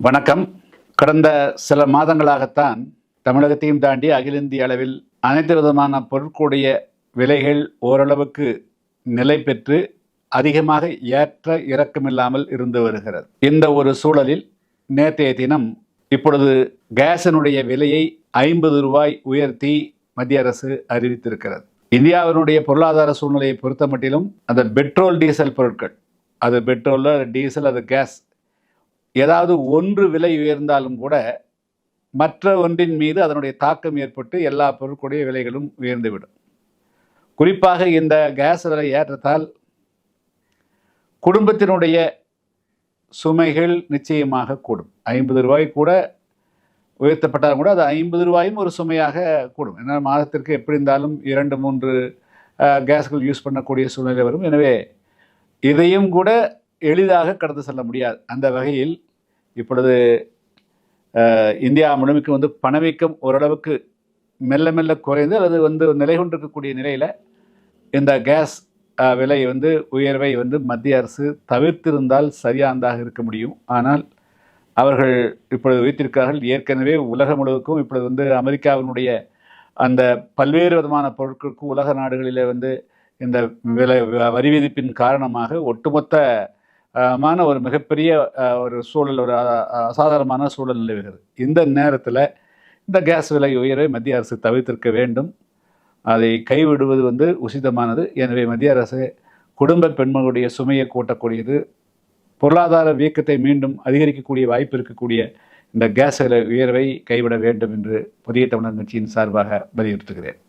வணக்கம். கடந்த சில மாதங்களாகத்தான் தமிழகத்தையும் தாண்டி அகில இந்திய அளவில் அனைத்து விதமான பொருட்களுடைய விலைகள் ஓரளவுக்கு நிலை பெற்று அதிகமாக ஏற்ற இறக்கமில்லாமல் இருந்து வருகிறது. இந்த ஒரு சூழலில் நேற்றைய தினம் இப்பொழுது கேஸினுடைய விலையை 50 ரூபாய் உயர்த்தி மத்திய அரசு அறிவித்திருக்கிறது. இந்தியாவினுடைய பொருளாதார சூழ்நிலையை பொறுத்த மட்டிலும் அந்த பெட்ரோல் டீசல் பொருட்கள், அது பெட்ரோல், டீசல், அது கேஸ், ஏதாவது ஒன்று விலை உயர்ந்தாலும் கூட மற்ற ஒன்றின் மீது அதனுடைய தாக்கம் ஏற்பட்டு எல்லா பொருட்களுடைய விலைகளும் உயர்ந்துவிடும். குறிப்பாக இந்த கேஸ் விலை ஏற்றத்தால் குடும்பத்தினுடைய சுமைகள் நிச்சயமாக கூடும். 50 ரூபாய் கூட உயர்த்தப்பட்டாலும் கூட அது 50 ரூபாயும் ஒரு சுமையாக கூடும். ஏன்னா மாதத்திற்கு எப்படி இருந்தாலும் 2-3 கேஸ்கள் யூஸ் பண்ணக்கூடிய சூழ்நிலை வரும். எனவே இதையும் கூட எளிதாக கடந்து செல்ல முடியாது. அந்த வகையில் இப்பொழுது இந்தியா முழுமைக்கு பணவீக்கம் ஓரளவுக்கு மெல்ல மெல்ல குறைந்து அல்லது நிலை கொண்டிருக்கக்கூடிய நிலையில் இந்த கேஸ் விலை உயர்வை மத்திய அரசு தவிர்த்திருந்தால் சரியானதாக இருக்க முடியும். ஆனால் அவர்கள் இப்பொழுது வைத்திருக்கிறார்கள். ஏற்கனவே உலகம் முழுவதுக்கும் இப்பொழுது அமெரிக்காவினுடைய அந்த பல்வேறு விதமான பொருட்களுக்கு உலக நாடுகளில் இந்த விலை வரி விதிப்பின் காரணமாக ஒட்டுமொத்தமான ஒரு மிகப்பெரிய ஒரு சூழல், ஒரு அசாதாரணமான சூழல் நிலவுகிறது. இந்த நேரத்தில் இந்த கேஸ் விலை உயர்வை மத்திய அரசு தவிர்த்திருக்க வேண்டும். அதை கைவிடுவது உசிதமானது. எனவே மத்திய அரசு குடும்ப பெண்களுடைய சுமையை கூட்டக்கூடியது, பொருளாதார வீக்கத்தை மீண்டும் அதிகரிக்கக்கூடிய வாய்ப்பு இருக்கக்கூடிய இந்த கேஸ் விலை உயர்வை கைவிட வேண்டும் என்று புதிய தமிழர் கட்சியின் சார்பாக வலியுறுத்துகிறேன்.